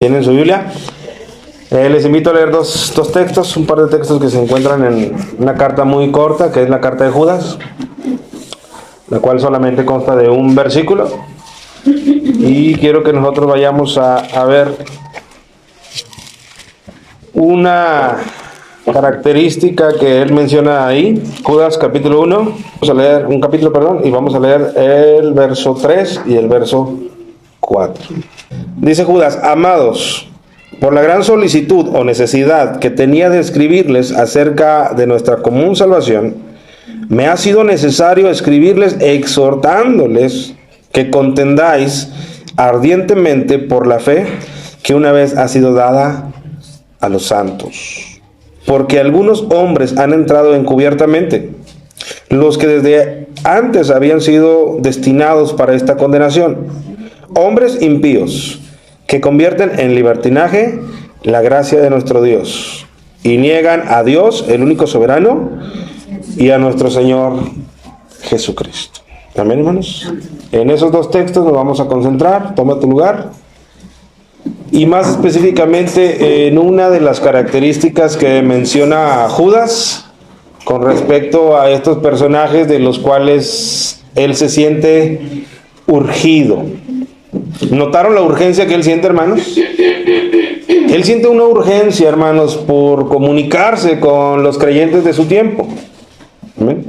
¿Tienen su Biblia? Les invito a leer dos textos, un par de textos que se encuentran en una carta muy corta, que es la carta de Judas, la cual solamente consta de un versículo. Y quiero que nosotros vayamos a ver una característica que él menciona ahí. Judas capítulo 1, vamos a leer un capítulo, perdón, y vamos a leer el verso 3 y el verso 4. Dice Judas: amados, por la gran solicitud o necesidad que tenía de escribirles acerca de nuestra común salvación, me ha sido necesario escribirles exhortándoles que contendáis ardientemente por la fe que una vez ha sido dada a los santos. Porque algunos hombres han entrado encubiertamente, los que desde antes habían sido destinados para esta condenación, hombres impíos, que convierten en libertinaje la gracia de nuestro Dios, y niegan a Dios, el único soberano, y a nuestro Señor Jesucristo. Amén, hermanos. En esos dos textos nos vamos a concentrar. Toma tu lugar. Y más específicamente en una de las características que menciona Judas con respecto a estos personajes de los cuales él se siente urgido. ¿Notaron la urgencia que él siente, hermanos? Él siente una urgencia, hermanos, por comunicarse con los creyentes de su tiempo. ¿Amén?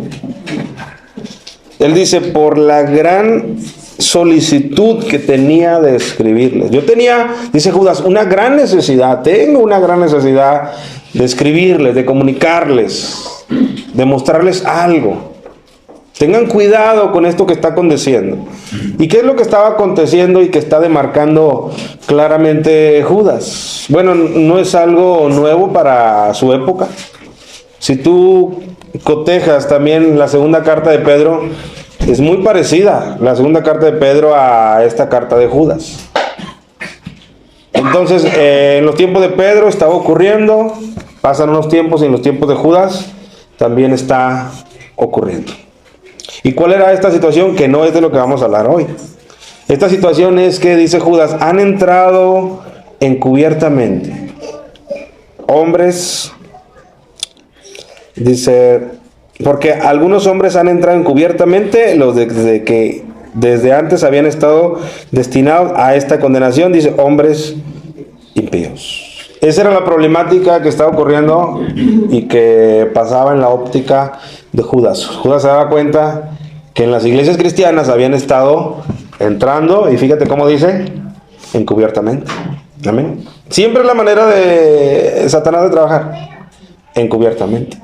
Él dice: por la gran solicitud que tenía de escribirles. Yo tenía, dice Judas, una gran necesidad, tengo una gran necesidad de escribirles, de comunicarles, de mostrarles algo. Tengan cuidado con esto que está aconteciendo. ¿Y qué es lo que estaba aconteciendo y que está demarcando claramente Judas? Bueno, no es algo nuevo para su época. Si tú cotejas también la segunda carta de Pedro, es muy parecida la segunda carta de Pedro a esta carta de Judas. Entonces, en los tiempos de Pedro estaba ocurriendo, pasan unos tiempos, y en los tiempos de Judas también está ocurriendo. ¿Y cuál era esta situación? Que no es de lo que vamos a hablar hoy. Esta situación es que, dice Judas, han entrado encubiertamente hombres, dice, porque algunos hombres han entrado encubiertamente, los de que desde antes habían estado destinados a esta condenación, dice, hombres impíos. Esa era la problemática que estaba ocurriendo y que pasaba en la óptica de Judas. Judas se daba cuenta que en las iglesias cristianas habían estado entrando, y fíjate cómo dice, encubiertamente. Amén. Siempre es la manera de Satanás de trabajar, encubiertamente.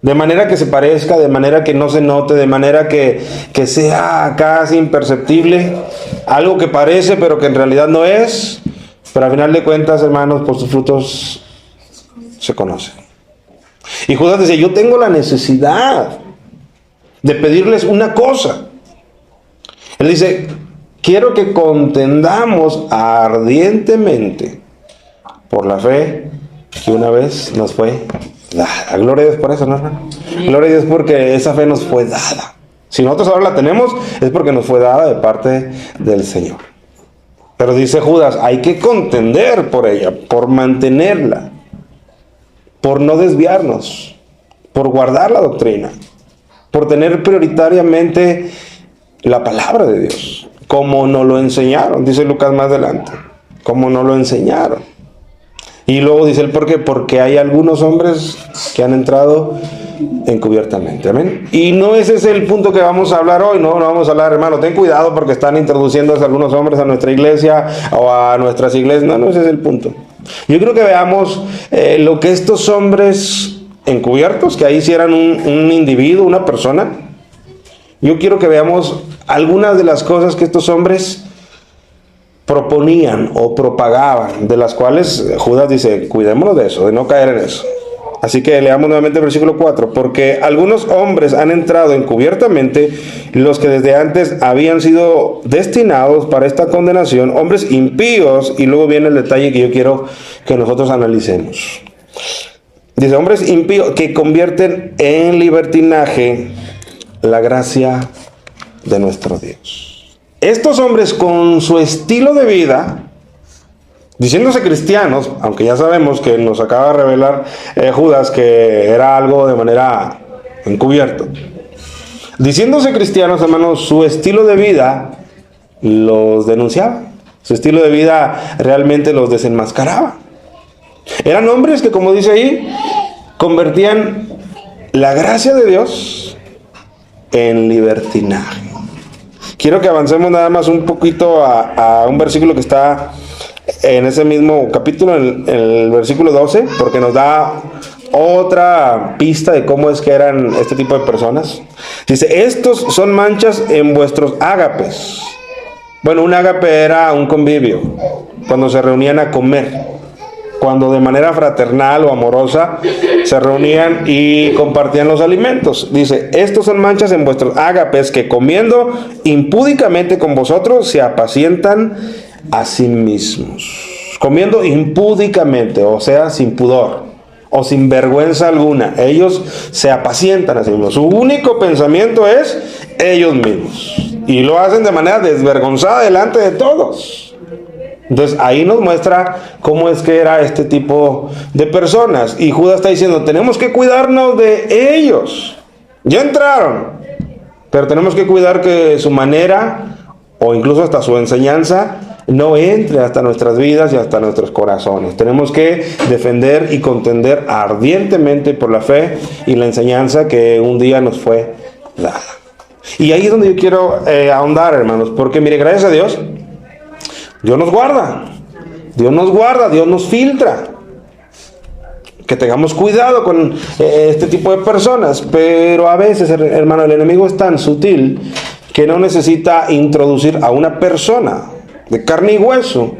De manera que se parezca, de manera que no se note, de manera que sea casi imperceptible, algo que parece pero que en realidad no es. Pero al final de cuentas, hermanos, por sus frutos se conocen. Y Judas dice: yo tengo la necesidad de pedirles una cosa. Él dice: quiero que contendamos ardientemente por la fe que una vez nos fue dada. Gloria a Dios por eso, ¿no, hermano? Gloria a Dios porque esa fe nos fue dada. Si nosotros ahora la tenemos, es porque nos fue dada de parte del Señor. Pero dice Judas, hay que contender por ella, por mantenerla, por no desviarnos, por guardar la doctrina, por tener prioritariamente la palabra de Dios, como nos lo enseñaron, dice Lucas más adelante, como nos lo enseñaron. Y luego dice el por qué, porque hay algunos hombres que han entrado encubiertamente. Amén. Y no ese es el punto que vamos a hablar hoy. No vamos a hablar, hermano, ten cuidado porque están introduciendo algunos hombres a nuestra iglesia o a nuestras iglesias. No ese es el punto. Yo creo que veamos lo que estos hombres encubiertos, que ahí sí eran un individuo, una persona. Yo quiero que veamos algunas de las cosas que estos hombres proponían o propagaban, de las cuales Judas dice, cuidémonos de eso, de no caer en eso. Así que leamos nuevamente el versículo 4. Porque algunos hombres han entrado encubiertamente, los que desde antes habían sido destinados para esta condenación, hombres impíos, y luego viene el detalle que yo quiero que nosotros analicemos. Dice, hombres impíos que convierten en libertinaje la gracia de nuestro Dios. Estos hombres, con su estilo de vida, Diciéndose cristianos, aunque ya sabemos que nos acaba de revelar Judas que era algo de manera encubierto. Diciéndose cristianos, hermanos, su estilo de vida los denunciaba. Su estilo de vida realmente los desenmascaraba. Eran hombres que, como dice ahí, convertían la gracia de Dios en libertinaje. Quiero que avancemos nada más un poquito a un versículo que está en ese mismo capítulo, en el versículo 12, porque nos da otra pista de cómo es que eran este tipo de personas. Dice, estos son manchas en vuestros ágapes. Bueno, un ágape era un convivio, cuando se reunían a comer, cuando de manera fraternal o amorosa se reunían y compartían los alimentos. Dice, estos son manchas en vuestros ágapes que comiendo impúdicamente con vosotros se apacientan a sí mismos. Comiendo impúdicamente, o sea, sin pudor o sin vergüenza alguna. Ellos se apacientan a sí mismos. Su único pensamiento es ellos mismos. Y lo hacen de manera desvergonzada delante de todos. Entonces ahí nos muestra cómo es que era este tipo de personas. Y Judas está diciendo, tenemos que cuidarnos de ellos. Ya entraron, pero tenemos que cuidar que su manera o incluso hasta su enseñanza no entre hasta nuestras vidas y hasta nuestros corazones. Tenemos que defender y contender ardientemente por la fe y la enseñanza que un día nos fue dada. Y ahí es donde yo quiero ahondar, hermanos, porque mire, gracias a Dios, Dios nos guarda, Dios nos filtra. Que tengamos cuidado con este tipo de personas, pero a veces, hermano, el enemigo es tan sutil que no necesita introducir a una persona de carne y hueso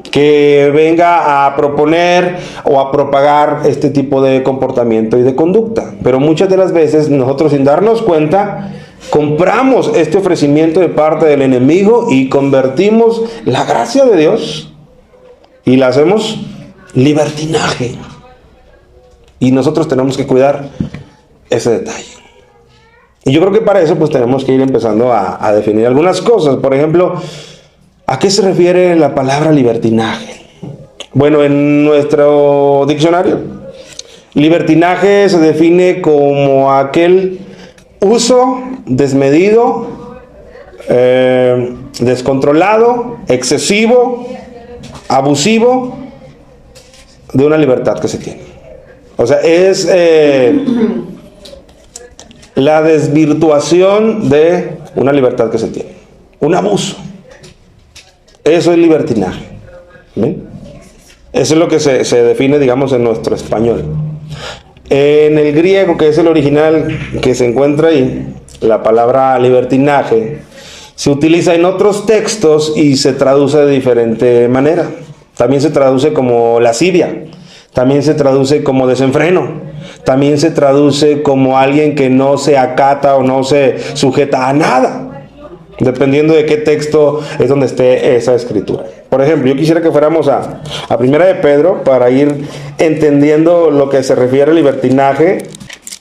que venga a proponer o a propagar este tipo de comportamiento y de conducta. Pero muchas de las veces nosotros, sin darnos cuenta, compramos este ofrecimiento de parte del enemigo y convertimos la gracia de Dios y la hacemos libertinaje. Y nosotros tenemos que cuidar ese detalle. Y yo creo que para eso pues tenemos que ir empezando a definir algunas cosas. Por ejemplo, ¿a qué se refiere la palabra libertinaje? Bueno, en nuestro diccionario, libertinaje se define como aquel uso desmedido, descontrolado, excesivo, abusivo de una libertad que se tiene. O sea, es la desvirtuación de una libertad que se tiene. Un abuso. Eso es libertinaje. ¿Ven? Eso es lo que se define, digamos, en nuestro español. En el griego, que es el original que se encuentra ahí, la palabra libertinaje se utiliza en otros textos y se traduce de diferente manera. También se traduce como lascivia. También se traduce como desenfreno. También se traduce como alguien que no se acata o no se sujeta a nada, dependiendo de qué texto es donde esté esa escritura. Por ejemplo, yo quisiera que fuéramos a Primera de Pedro para ir entendiendo lo que se refiere al libertinaje.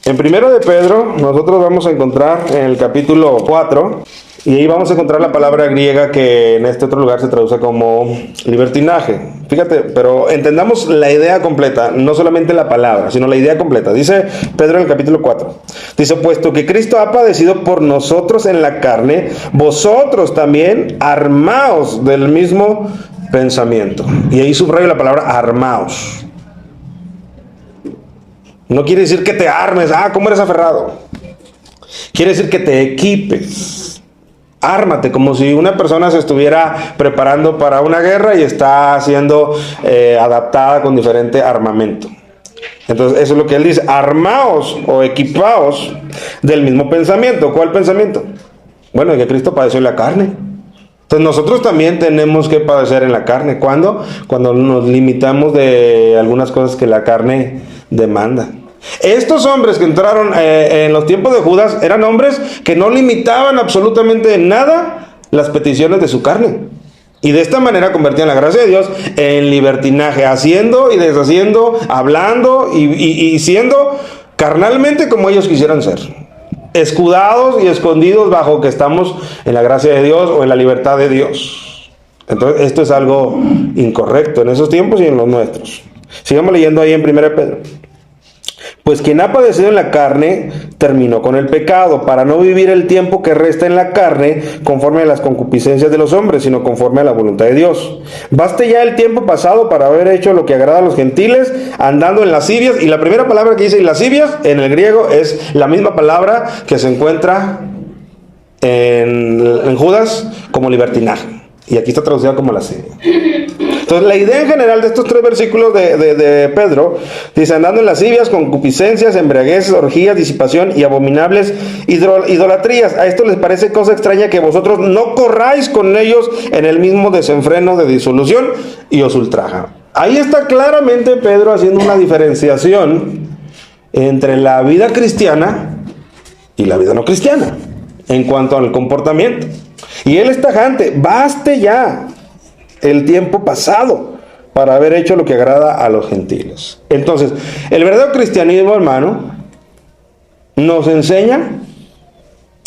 En Primera de Pedro nosotros vamos a encontrar en el capítulo 4, y ahí vamos a encontrar la palabra griega que en este otro lugar se traduce como libertinaje. Fíjate, pero entendamos la idea completa, no solamente la palabra, sino la idea completa. Dice Pedro en el capítulo 4. Dice, puesto que Cristo ha padecido por nosotros en la carne, vosotros también armaos del mismo pensamiento. Y ahí subrayo la palabra armaos. No quiere decir que te armes, ¿cómo eres aferrado? Quiere decir que te equipes. Ármate, como si una persona se estuviera preparando para una guerra y está siendo adaptada con diferente armamento. Entonces eso es lo que él dice, armaos o equipaos del mismo pensamiento. ¿Cuál pensamiento? Bueno, que Cristo padeció en la carne. Entonces nosotros también tenemos que padecer en la carne. ¿Cuándo? Cuando nos limitamos de algunas cosas que la carne demanda. Estos hombres que entraron en los tiempos de Judas eran hombres que no limitaban absolutamente en nada las peticiones de su carne. Y de esta manera convertían la gracia de Dios en libertinaje, haciendo y deshaciendo, hablando y siendo carnalmente como ellos quisieran ser. Escudados y escondidos bajo que estamos en la gracia de Dios o en la libertad de Dios. Entonces, esto es algo incorrecto en esos tiempos y en los nuestros. Sigamos leyendo ahí en 1 Pedro. Pues quien ha padecido en la carne, terminó con el pecado, para no vivir el tiempo que resta en la carne, conforme a las concupiscencias de los hombres, sino conforme a la voluntad de Dios. Baste ya el tiempo pasado para haber hecho lo que agrada a los gentiles, andando en lascivias, y la primera palabra que dice lascivias, en el griego, es la misma palabra que se encuentra en Judas como libertinaje, y aquí está traducida como lascivia. Entonces, la idea en general de estos 3 versículos de Pedro, dice, andando en lascivias, concupiscencias, embriagueces, orgías, disipación y abominables idolatrías. A esto les parece cosa extraña que vosotros no corráis con ellos en el mismo desenfreno de disolución y os ultraja. Ahí está claramente Pedro haciendo una diferenciación entre la vida cristiana y la vida no cristiana, en cuanto al comportamiento. Y él es tajante, baste ya el tiempo pasado para haber hecho lo que agrada a los gentiles. Entonces, el verdadero cristianismo, hermano, nos enseña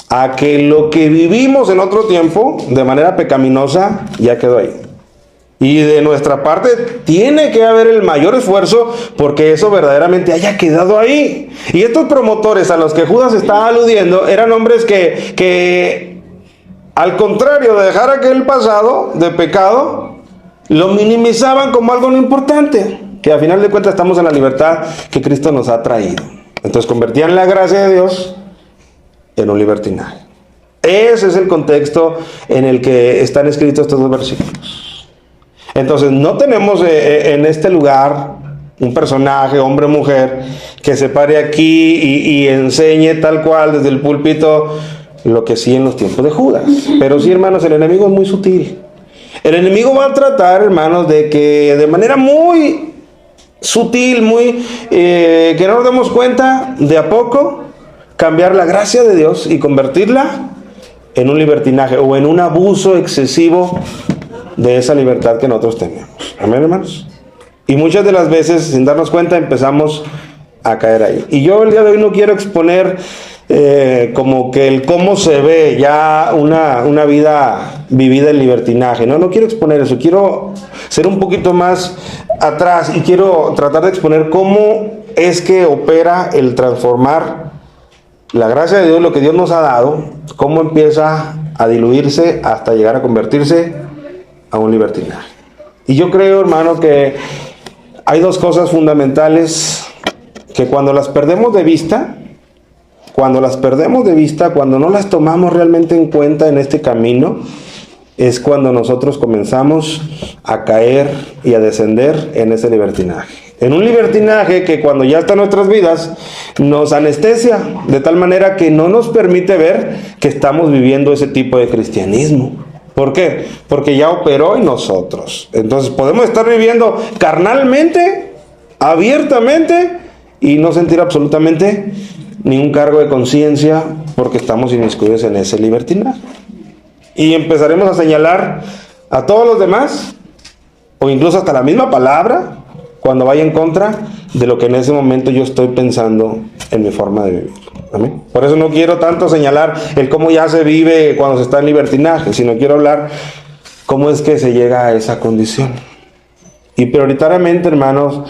a que lo que vivimos en otro tiempo de manera pecaminosa ya quedó ahí. Y de nuestra parte tiene que haber el mayor esfuerzo porque eso verdaderamente haya quedado ahí. Y estos promotores a los que Judas estaba aludiendo eran hombres que al contrario de dejar aquel pasado de pecado, lo minimizaban como algo no importante, que a final de cuentas estamos en la libertad que Cristo nos ha traído. Entonces convertían la gracia de Dios en un libertinaje. Ese es el contexto en el que están escritos estos 2 versículos. Entonces no tenemos en este lugar un personaje, hombre o mujer, que se pare aquí y enseñe tal cual desde el púlpito lo que sí en los tiempos de Judas. Pero sí, hermanos, el enemigo es muy sutil. El enemigo va a tratar, hermanos, de que de manera muy sutil, que no nos demos cuenta, de a poco, cambiar la gracia de Dios y convertirla en un libertinaje o en un abuso excesivo de esa libertad que nosotros tenemos. Amén, hermanos. Y muchas de las veces, sin darnos cuenta, empezamos a caer ahí. Y yo el día de hoy no quiero exponer como que el cómo se ve ya una vida vivida en libertinaje. No quiero exponer eso. Quiero ser un poquito más atrás y quiero tratar de exponer cómo es que opera el transformar la gracia de Dios, lo que Dios nos ha dado, cómo empieza a diluirse hasta llegar a convertirse a un libertinaje. Y yo creo, hermano, que hay 2 cosas fundamentales que cuando las perdemos de vista, cuando no las tomamos realmente en cuenta en este camino, es cuando nosotros comenzamos a caer y a descender en ese libertinaje. En un libertinaje que cuando ya está en nuestras vidas, nos anestesia, de tal manera que no nos permite ver que estamos viviendo ese tipo de cristianismo. ¿Por qué? Porque ya operó en nosotros. Entonces podemos estar viviendo carnalmente, abiertamente, y no sentir absolutamente ningún cargo de conciencia porque estamos inmiscuidos en ese libertinaje. Y empezaremos a señalar a todos los demás, o incluso hasta la misma palabra, cuando vaya en contra de lo que en ese momento yo estoy pensando en mi forma de vivir. ¿Amén? Por eso no quiero tanto señalar el cómo ya se vive cuando se está en libertinaje, sino quiero hablar cómo es que se llega a esa condición. Y prioritariamente, hermanos,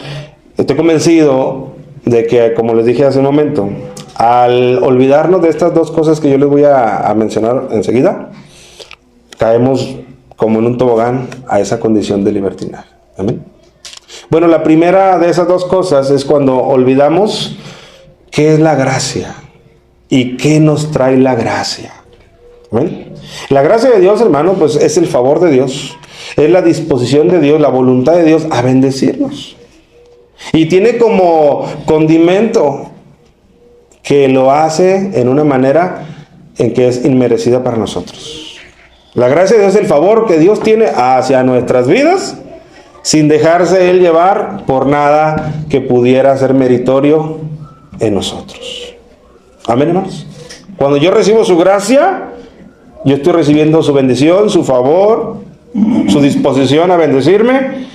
estoy convencido de que, como les dije hace un momento, al olvidarnos de estas 2 cosas que yo les voy a mencionar enseguida, caemos como en un tobogán a esa condición de libertinaje. ¿Amén? Bueno, la primera de esas 2 cosas es cuando olvidamos qué es la gracia y qué nos trae la gracia. ¿Amén? La gracia de Dios, hermano, pues es el favor de Dios, es la disposición de Dios, la voluntad de Dios a bendecirnos. Y tiene como condimento que lo hace en una manera en que es inmerecida para nosotros. La gracia de Dios es el favor que Dios tiene hacia nuestras vidas, sin dejarse Él llevar por nada que pudiera ser meritorio en nosotros. Amén, hermanos. Cuando yo recibo su gracia, yo estoy recibiendo su bendición, su favor, su disposición a bendecirme,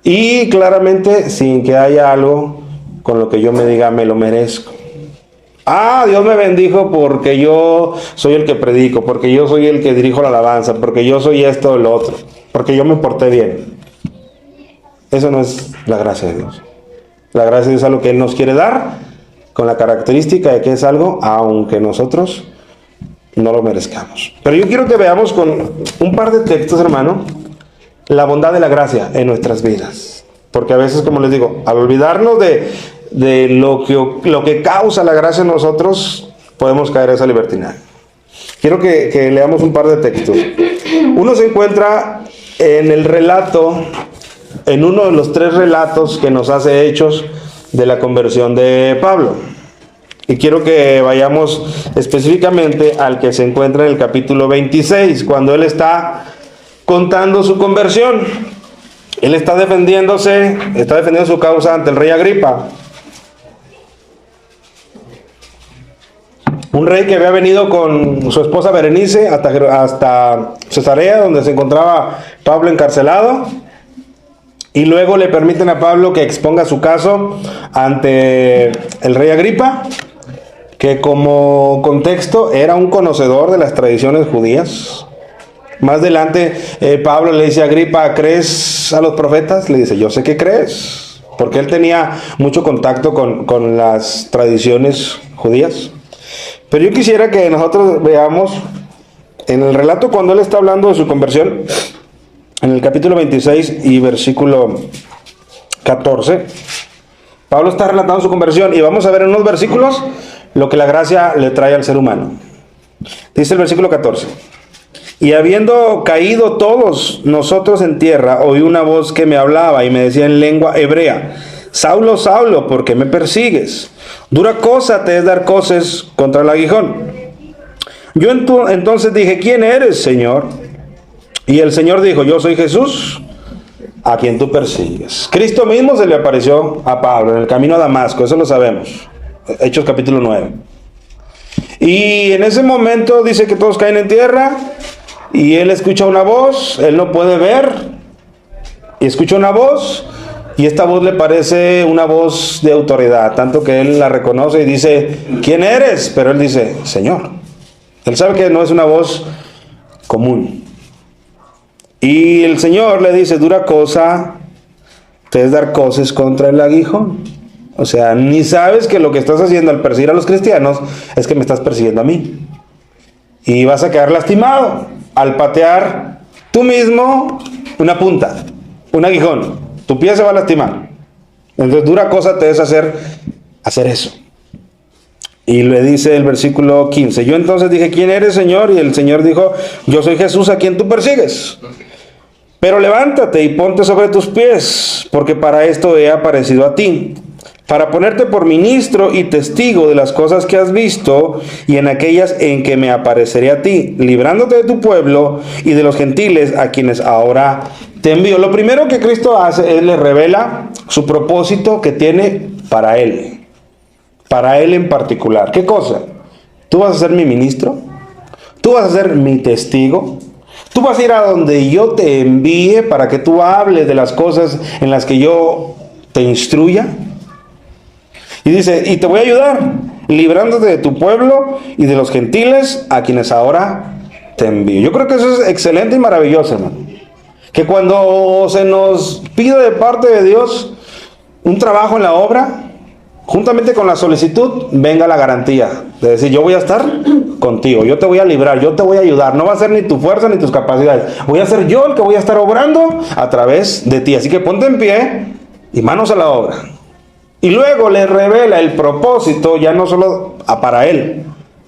y claramente sin que haya algo con lo que yo me diga me lo merezco. Dios me bendijo porque yo soy el que predico, porque yo soy el que dirijo la alabanza, porque yo soy esto o lo otro. porque yo me porté bien. Eso no es la gracia de Dios. La gracia de Dios es algo que Él nos quiere dar, con la característica de que es algo, aunque nosotros no lo merezcamos. Pero yo quiero que veamos con un par de textos, hermano, la bondad de la gracia en nuestras vidas. Porque a veces, como les digo, al olvidarnos de lo que causa la gracia en nosotros, podemos caer en esa libertinaje. Quiero que leamos un par de textos. Uno se encuentra en el relato, en uno de los 3 relatos que nos hace Hechos de la conversión de Pablo. Y quiero que vayamos específicamente al que se encuentra en el capítulo 26, cuando él está contando su conversión. Él está defendiendo su causa ante el rey Agripa. Un rey que había venido con su esposa Berenice hasta Cesarea, donde se encontraba Pablo encarcelado. Y luego le permiten a Pablo que exponga su caso ante el rey Agripa, que como contexto era un conocedor de las tradiciones judías. Más adelante Pablo le dice a Agripa, ¿crees a los profetas? Le dice, yo sé que crees, porque él tenía mucho contacto con las tradiciones judías. Pero yo quisiera que nosotros veamos en el relato cuando él está hablando de su conversión, en el capítulo 26 y versículo 14, Pablo está relatando su conversión y vamos a ver en unos versículos lo que la gracia le trae al ser humano. Dice el versículo 14, y habiendo caído todos nosotros en tierra, oí una voz que me hablaba y me decía en lengua hebrea, Saulo, Saulo, ¿por qué me persigues? Dura cosa te es dar coces contra el aguijón. Yo entonces dije, ¿quién eres, Señor? Y el Señor dijo, yo soy Jesús, a quien tú persigues. Cristo mismo se le apareció a Pablo en el camino a Damasco, eso lo sabemos. Hechos capítulo 9. Y en ese momento dice que todos caen en tierra y él escucha una voz, él no puede ver, y escucha una voz, y esta voz le parece una voz de autoridad, tanto que él la reconoce y dice, ¿quién eres? Pero él dice, Señor. Él sabe que no es una voz común. Y el Señor le dice, dura cosa te es dar coces contra el aguijón. O sea, ni sabes que lo que estás haciendo al perseguir a los cristianos es que me estás persiguiendo a mí. Y vas a quedar lastimado al patear tú mismo una punta, un aguijón. Tu pie se va a lastimar. Entonces dura cosa te es hacer eso. Y le dice el versículo 15, yo entonces dije, ¿quién eres, Señor? Y el Señor dijo, yo soy Jesús a quien tú persigues. Pero levántate y ponte sobre tus pies, porque para esto he aparecido a ti, para ponerte por ministro y testigo de las cosas que has visto y en aquellas en que me apareceré a ti, librándote de tu pueblo y de los gentiles a quienes ahora te envío. Lo primero que Cristo hace es le revela su propósito que tiene para él en particular. ¿Qué cosa? Tú vas a ser mi ministro, tú vas a ser mi testigo, tú vas a ir a donde yo te envíe para que tú hables de las cosas en las que yo te instruya. Y dice, y te voy a ayudar, librándote de tu pueblo y de los gentiles a quienes ahora te envío. Yo creo que eso es excelente y maravilloso, hermano. Que cuando se nos pide de parte de Dios un trabajo en la obra, juntamente con la solicitud, venga la garantía de decir, yo voy a estar contigo, yo te voy a librar, yo te voy a ayudar. No va a ser ni tu fuerza ni tus capacidades. Voy a ser yo el que voy a estar obrando a través de ti. Así que ponte en pie y manos a la obra. Y luego le revela el propósito, ya no solo para él,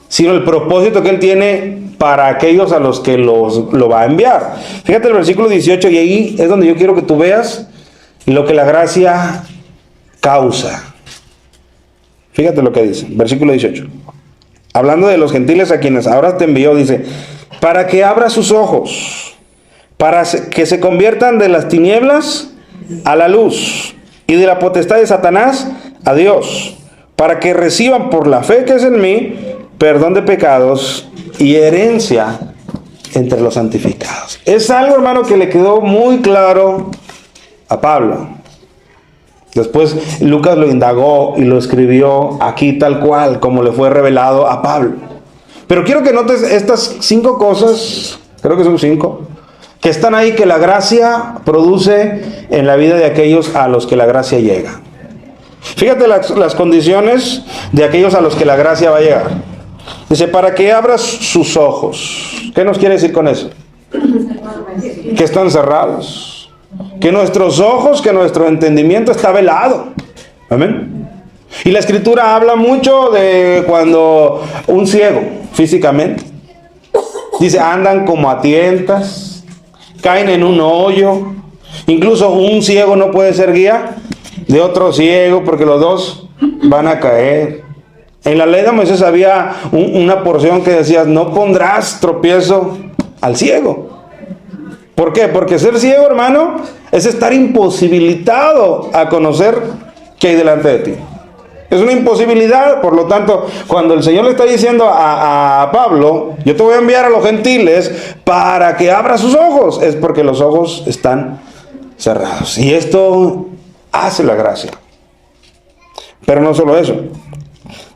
sino el propósito que él tiene para aquellos a los que lo va a enviar. Fíjate el versículo 18, y ahí es donde yo quiero que tú veas lo que la gracia causa. Fíjate lo que dice, versículo 18. Hablando de los gentiles a quienes ahora te envió, dice, para que abra sus ojos, para que se conviertan de las tinieblas a la luz, y de la potestad de Satanás a Dios, para que reciban por la fe que es en mí, perdón de pecados y herencia entre los santificados. Es algo, hermano, que le quedó muy claro a Pablo. Después Lucas lo indagó y lo escribió aquí tal cual, como le fue revelado a Pablo. Pero quiero que notes estas 5 cosas, creo que son 5, que están ahí, que la gracia produce en la vida de aquellos a los que la gracia llega. Fíjate las condiciones de aquellos a los que la gracia va a llegar. Dice, para que abras sus ojos. ¿Qué nos quiere decir con eso? Que están cerrados. Que nuestros ojos, que nuestro entendimiento está velado. Amén. Y la Escritura habla mucho de cuando un ciego, físicamente, dice, andan como a tientas, caen en un hoyo. Incluso un ciego no puede ser guía de otro ciego porque los dos van a caer. En la ley de Moisés había una porción que decía, no pondrás tropiezo al ciego. ¿Por qué? Porque ser ciego, hermano, es estar imposibilitado a conocer qué hay delante de ti. Es una imposibilidad. Por lo tanto, cuando el Señor le está diciendo a Pablo, yo te voy a enviar a los gentiles para que abra sus ojos, es porque los ojos están cerrados. Y esto hace la gracia. Pero no solo eso.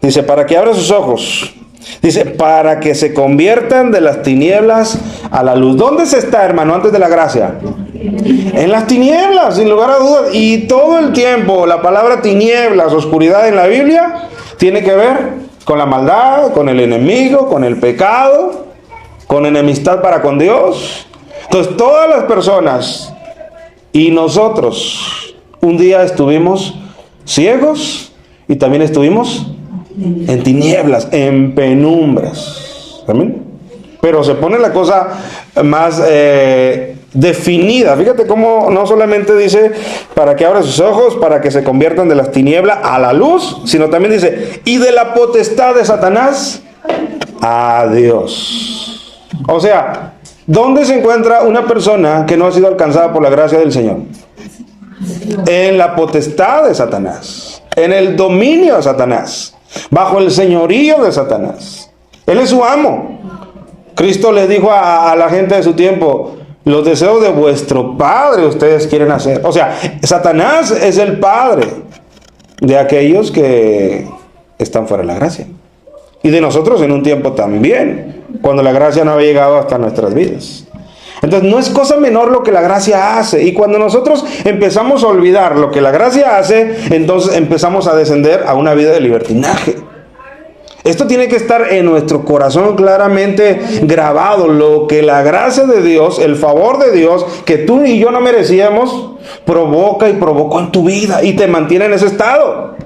Dice, para que abra sus ojos. Dice, para que se conviertan de las tinieblas a la luz. ¿Dónde se está, hermano, antes de la gracia? En las tinieblas, sin lugar a dudas. Y todo el tiempo la palabra tinieblas, oscuridad en la Biblia, tiene que ver con la maldad, con el enemigo, con el pecado, con enemistad para con Dios. Entonces todas las personas y nosotros un día estuvimos ciegos y también estuvimos en tinieblas, en penumbras. ¿Amén? Pero se pone la cosa más definida. Fíjate cómo no solamente dice para que abra sus ojos, para que se conviertan de las tinieblas a la luz, sino también dice, y de la potestad de Satanás a Dios. O sea, ¿dónde se encuentra una persona que no ha sido alcanzada por la gracia del Señor? En la potestad de Satanás, en el dominio de Satanás, bajo el señorío de Satanás. Él es su amo. Cristo le dijo a la gente de su tiempo, los deseos de vuestro padre ustedes quieren hacer. O sea, Satanás es el padre de aquellos que están fuera de la gracia. Y de nosotros en un tiempo también, cuando la gracia no había llegado hasta nuestras vidas. Entonces no es cosa menor lo que la gracia hace. Y cuando nosotros empezamos a olvidar lo que la gracia hace, entonces empezamos a descender a una vida de libertinaje. Esto tiene que estar en nuestro corazón claramente grabado. Lo que la gracia de Dios, el favor de Dios, que tú y yo no merecíamos, provoca y provocó en tu vida y te mantiene en ese estado.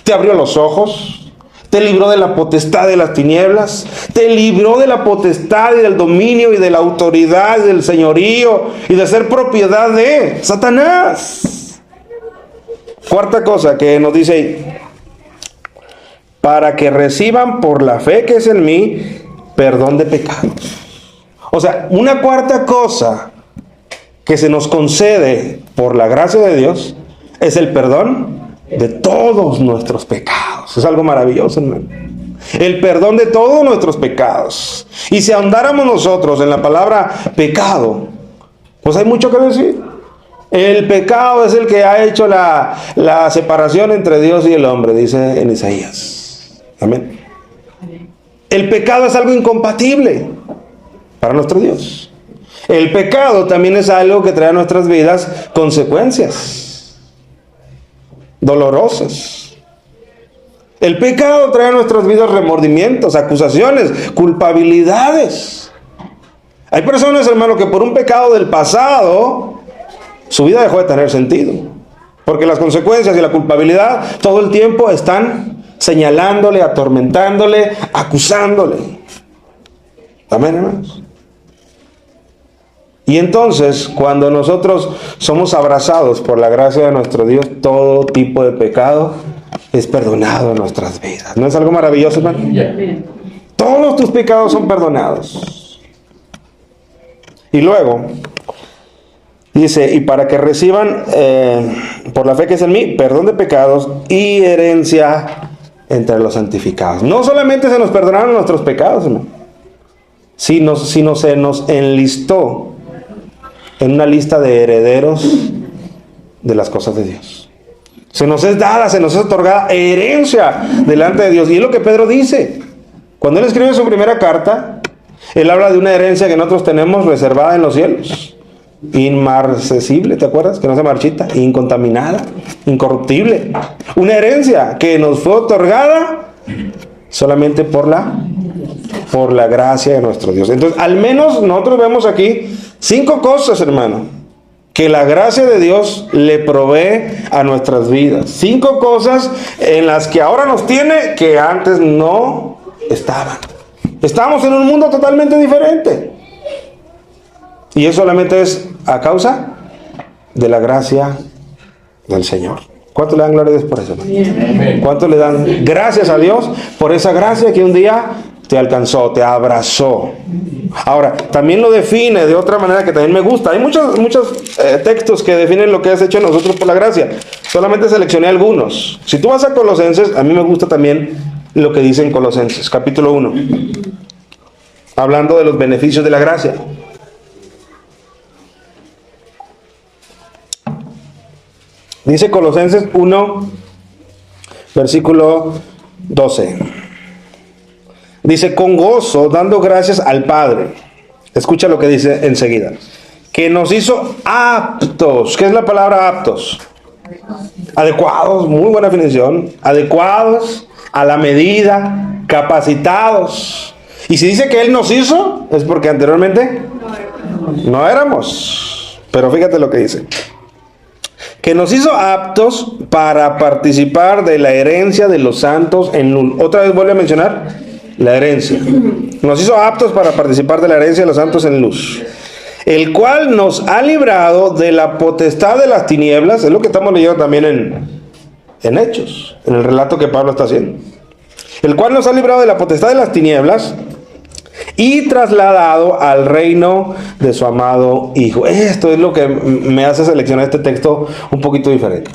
Te abrió los ojos, te libró de la potestad de las tinieblas, te libró de la potestad y del dominio y de la autoridad y del señorío y de ser propiedad de Satanás. Cuarta cosa que nos dice ahí, para que reciban por la fe que es en mí perdón de pecados. O sea, una cuarta cosa que se nos concede por la gracia de Dios es el perdón de todos nuestros pecados. Es algo maravilloso, hermano. El perdón de todos nuestros pecados. Y si ahondáramos nosotros en la palabra pecado, pues hay mucho que decir. El pecado es el que ha hecho la separación entre Dios y el hombre, dice en Isaías. Amén. El pecado es algo incompatible para nuestro Dios. El pecado también es algo que trae a nuestras vidas consecuencias dolorosas. El pecado trae a nuestras vidas remordimientos, acusaciones, culpabilidades. Hay personas, hermano, que por un pecado del pasado su vida dejó de tener sentido, porque las consecuencias y la culpabilidad todo el tiempo están señalándole, atormentándole, acusándole. Amén, hermanos. Y entonces, cuando nosotros somos abrazados por la gracia de nuestro Dios, todo tipo de pecado es perdonado en nuestras vidas. ¿No es algo maravilloso, hermano? Todos tus pecados son perdonados. Y luego dice, y para que reciban por la fe que es en mí, perdón de pecados y herencia entre los santificados. No solamente se nos perdonaron nuestros pecados, hermano, sino se nos enlistó en una lista de herederos de las cosas de Dios. Se nos es dada, se nos es otorgada herencia delante de Dios. Y es lo que Pedro dice. Cuando él escribe su primera carta, él habla de una herencia que nosotros tenemos reservada en los cielos. inmarcesible, ¿te acuerdas? Que no se marchita, incontaminada, incorruptible. Una herencia que nos fue otorgada solamente por la gracia de nuestro Dios. Entonces, al menos nosotros vemos aquí 5 cosas, hermano, que la gracia de Dios le provee a nuestras vidas. 5 cosas en las que ahora nos tiene que antes no estaban. Estamos en un mundo totalmente diferente. Y eso solamente es a causa de la gracia del Señor. ¿Cuánto le dan gloria a Dios por eso, hermano? ¿Cuánto le dan gracias a Dios por esa gracia que un día te alcanzó, te abrazó? Ahora, también lo define de otra manera que también me gusta. Hay muchos textos que definen lo que has hecho nosotros por la gracia. Solamente seleccioné algunos. Si tú vas a Colosenses, a mí me gusta también lo que dice en Colosenses, capítulo 1. Hablando de los beneficios de la gracia. Dice Colosenses 1, versículo 12. Dice, con gozo, dando gracias al Padre. Escucha lo que dice enseguida. Que nos hizo aptos. ¿Qué es la palabra aptos? Adecuados, muy buena definición. Adecuados, a la medida, capacitados. Y si dice que Él nos hizo, es porque anteriormente no éramos. Pero fíjate lo que dice. Que nos hizo aptos para participar de la herencia de los santos en luz. Otra vez vuelve a mencionar la herencia. Nos hizo aptos para participar de la herencia de los santos en luz. El cual nos ha librado de la potestad de las tinieblas. Es lo que estamos leyendo también en Hechos, en el relato que Pablo está haciendo. El cual nos ha librado de la potestad de las tinieblas y trasladado al reino de su amado Hijo. Esto es lo que me hace seleccionar este texto un poquito diferente.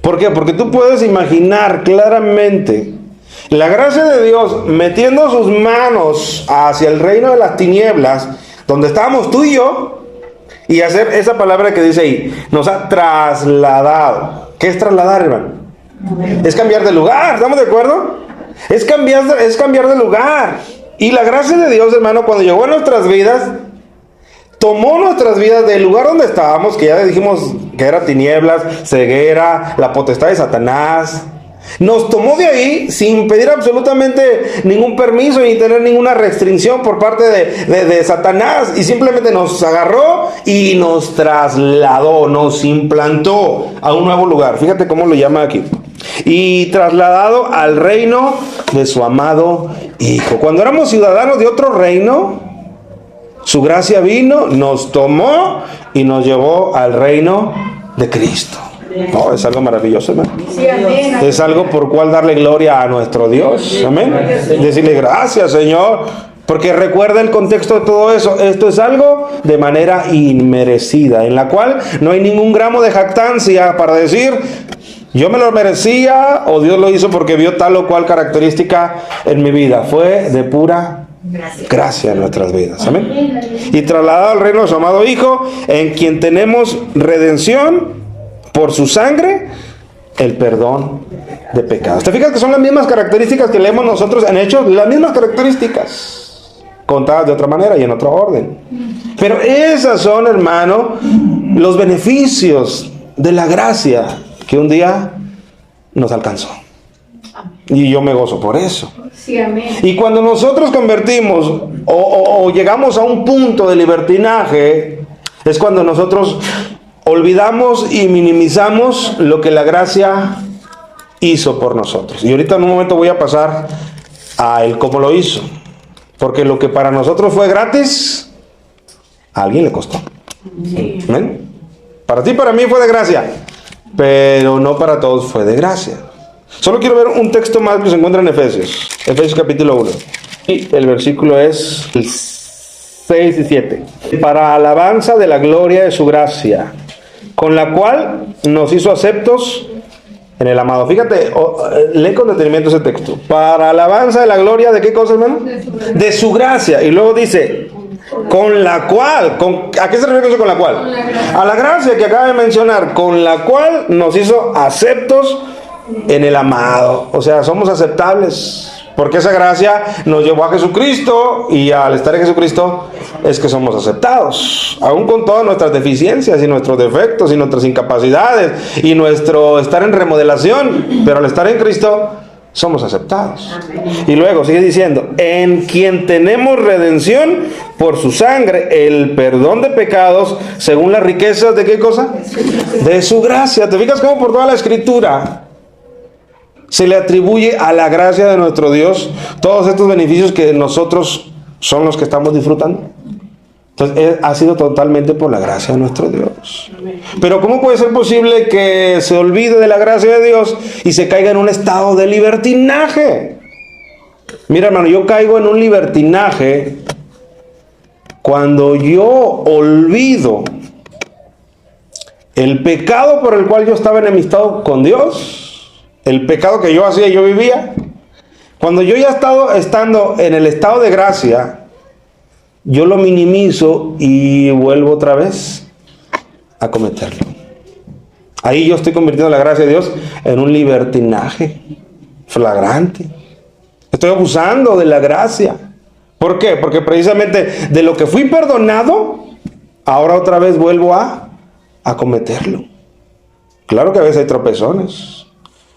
¿Por qué? Porque tú puedes imaginar claramente la gracia de Dios metiendo sus manos hacia el reino de las tinieblas, donde estábamos tú y yo, y hacer esa palabra que dice ahí, nos ha trasladado. ¿Qué es trasladar, hermano? Es cambiar de lugar, ¿estamos de acuerdo? Es cambiar de lugar. Y la gracia de Dios, hermano, cuando llegó a nuestras vidas, tomó nuestras vidas del lugar donde estábamos, que ya dijimos que era tinieblas, ceguera, la potestad de Satanás. Nos tomó de ahí sin pedir absolutamente ningún permiso ni tener ninguna restricción por parte de Satanás. Y simplemente nos agarró y nos trasladó, nos implantó a un nuevo lugar. Fíjate cómo lo llama aquí. Y trasladado al reino de su amado Hijo. Cuando éramos ciudadanos de otro reino, su gracia vino, nos tomó y nos llevó al reino de Cristo. No, es algo maravilloso, hermano. Sí, amén. Es algo por cual darle gloria a nuestro Dios. Amén. Decirle gracias, Señor. Porque recuerda el contexto de todo eso. Esto es algo de manera inmerecida, en la cual no hay ningún gramo de jactancia para decir yo me lo merecía o Dios lo hizo porque vio tal o cual característica en mi vida. Fue de pura gracia en nuestras vidas. Amén. Y trasladado al reino de su amado Hijo, en quien tenemos redención por su sangre, el perdón de pecados. ¿Te fijas que son las mismas características que leemos nosotros en Hechos? Las mismas características, contadas de otra manera y en otro orden. Pero esas son, hermano, los beneficios de la gracia que un día nos alcanzó. Y yo me gozo por eso. Sí, amén. Y cuando nosotros convertimos o llegamos a un punto de libertinaje, es cuando nosotros olvidamos y minimizamos lo que la gracia hizo por nosotros. Y ahorita en un momento voy a pasar a el cómo lo hizo. Porque lo que para nosotros fue gratis, a alguien le costó. Sí. ¿Ven? Para ti, para mí fue de gracia, pero no para todos fue de gracia. Solo quiero ver un texto más que se encuentra en Efesios. Efesios capítulo 1. Y el versículo es el 6 y 7. Para alabanza de la gloria de su gracia, con la cual nos hizo aceptos en el amado. Fíjate, lee con detenimiento ese texto. Para alabanza de la gloria, ¿de qué cosa, hermano? De su gracia. Y luego dice, con la cual, ¿a qué se refiere eso con la cual? A la gracia que acaba de mencionar, con la cual nos hizo aceptos en el amado. O sea, somos aceptables Porque esa gracia nos llevó a Jesucristo y al estar en Jesucristo es que somos aceptados. Aún con todas nuestras deficiencias y nuestros defectos y nuestras incapacidades y nuestro estar en remodelación, pero al estar en Cristo somos aceptados. Y luego sigue diciendo, en quien tenemos redención por su sangre, el perdón de pecados, según las riquezas de ¿qué cosa? De su gracia. ¿Te fijas cómo por toda la Escritura se le atribuye a la gracia de nuestro Dios todos estos beneficios que nosotros son los que estamos disfrutando? Entonces, ha sido totalmente por la gracia de nuestro Dios. Pero ¿cómo puede ser posible que se olvide de la gracia de Dios y se caiga en un estado de libertinaje? Mira, hermano, yo caigo en un libertinaje cuando yo olvido el pecado por el cual yo estaba enemistado con Dios, el pecado que yo hacía y yo vivía. Cuando yo ya estando en el estado de gracia, yo lo minimizo y vuelvo otra vez a cometerlo. Ahí yo estoy convirtiendo la gracia de Dios en un libertinaje flagrante. Estoy abusando de la gracia. ¿Por qué? Porque precisamente de lo que fui perdonado, ahora otra vez vuelvo a cometerlo. Claro que a veces hay tropezones.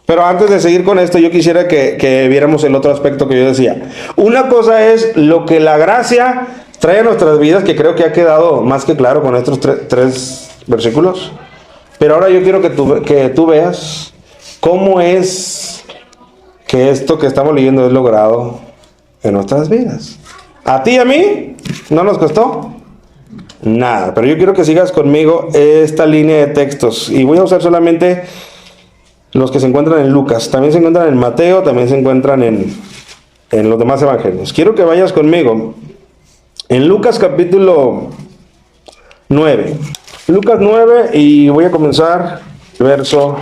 Pero antes de seguir con esto, yo quisiera que viéramos el otro aspecto que yo decía. Una cosa es lo que la gracia trae a nuestras vidas, que creo que ha quedado más que claro con estos tres versículos. Pero ahora yo quiero que tú veas cómo es que esto que estamos leyendo es logrado en nuestras vidas. A ti y a mí no nos costó nada, pero yo quiero que sigas conmigo esta línea de textos. Y voy a usar solamente los que se encuentran en Lucas. También se encuentran en Mateo, también se encuentran en los demás evangelios. Quiero que vayas conmigo en Lucas capítulo 9. Lucas 9 y voy a comenzar verso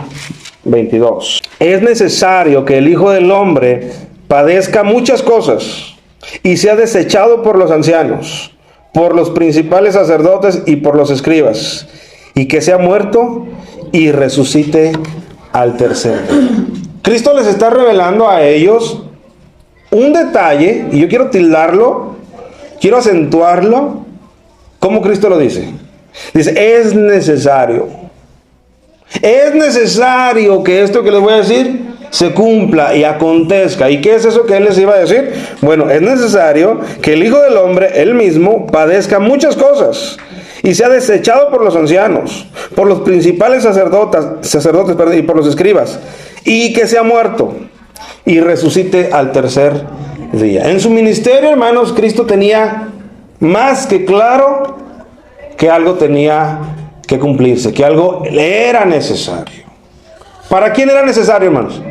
22. Es necesario que el Hijo del Hombre padezca muchas cosas y sea desechado por los ancianos, por los principales sacerdotes y por los escribas, y que sea muerto y resucite al tercer día. Cristo les está revelando a ellos un detalle, y yo quiero tildarlo, quiero acentuarlo, como Cristo lo dice. Dice, es necesario que esto que les voy a decir se cumpla y acontezca. ¿Y qué es eso que Él les iba a decir? Bueno, es necesario que el Hijo del Hombre, Él mismo, padezca muchas cosas y sea desechado por los ancianos, por los principales sacerdotes y por los escribas, y que sea muerto y resucite al tercer día. En su ministerio, hermanos, Cristo tenía más que claro que algo tenía que cumplirse, que algo era necesario. ¿Para quién era necesario, hermanos?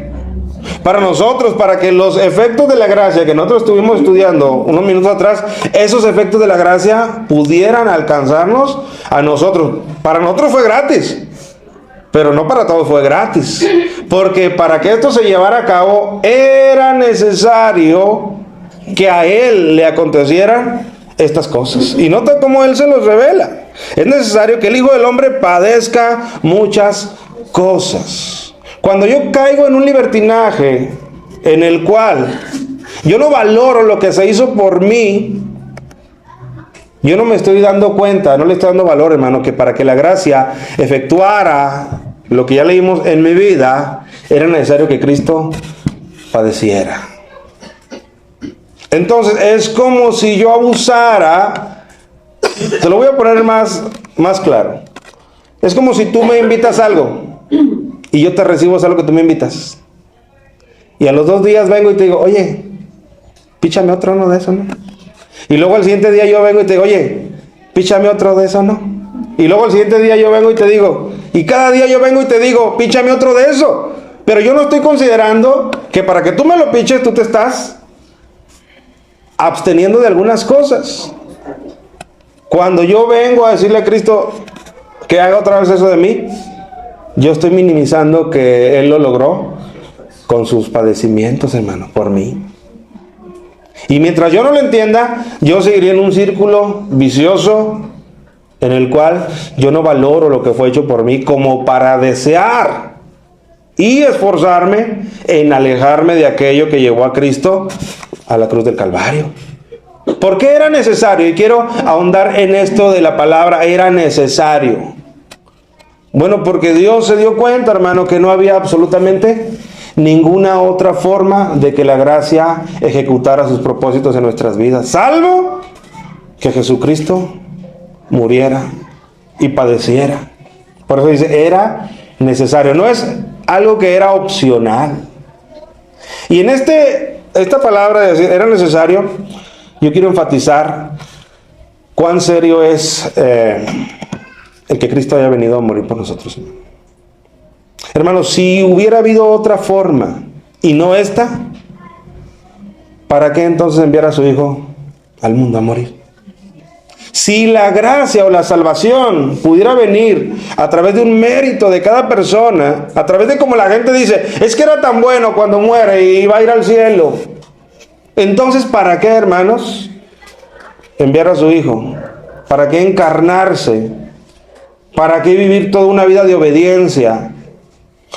Para nosotros, para que los efectos de la gracia que nosotros estuvimos estudiando unos minutos atrás, esos efectos de la gracia pudieran alcanzarnos a nosotros. Para nosotros fue gratis, pero no para todos fue gratis, porque para que esto se llevara a cabo era necesario que a Él le acontecieran estas cosas. Y nota cómo Él se los revela. Es necesario que el Hijo del Hombre padezca muchas cosas. Cuando yo caigo en un libertinaje en el cual yo no valoro lo que se hizo por mí, yo no me estoy dando cuenta, no le estoy dando valor, hermano, que para que la gracia efectuara lo que ya leímos en mi vida, era necesario que Cristo padeciera. Entonces es como si yo abusara. Te lo voy a poner más claro. Es como si tú me invitas a algo y yo te recibo algo que tú me invitas, y a los 2 días vengo y te digo, oye, píchame otro uno de eso, ¿no? Y luego al siguiente día yo vengo y te digo, oye, píchame otro de eso, ¿no? Y luego al siguiente día yo vengo y te digo, y cada día yo vengo y te digo, píchame otro de eso. Pero yo no estoy considerando que para que tú me lo piches, tú te estás absteniendo de algunas cosas. Cuando yo vengo a decirle a Cristo que haga otra vez eso de mí, yo estoy minimizando que Él lo logró con sus padecimientos, hermano, por mí. Y mientras yo no lo entienda, yo seguiría en un círculo vicioso en el cual yo no valoro lo que fue hecho por mí como para desear y esforzarme en alejarme de aquello que llevó a Cristo a la cruz del Calvario. ¿Por qué era necesario? Y quiero ahondar en esto de la palabra era necesario. Bueno, porque Dios se dio cuenta, hermano, que no había absolutamente ninguna otra forma de que la gracia ejecutara sus propósitos en nuestras vidas, salvo que Jesucristo muriera y padeciera. Por eso dice, era necesario. No es algo que era opcional. Y en esta palabra de decir, era necesario, yo quiero enfatizar cuán serio es el que Cristo haya venido a morir por nosotros. Hermanos, si hubiera habido otra forma y no esta, ¿para qué entonces enviar a su Hijo al mundo a morir? Si la gracia o la salvación pudiera venir a través de un mérito de cada persona, a través de como la gente dice, es que era tan bueno cuando muere y va a ir al cielo. Entonces, ¿para qué, hermanos, enviar a su Hijo? ¿Para qué encarnarse? ¿Para qué vivir toda una vida de obediencia?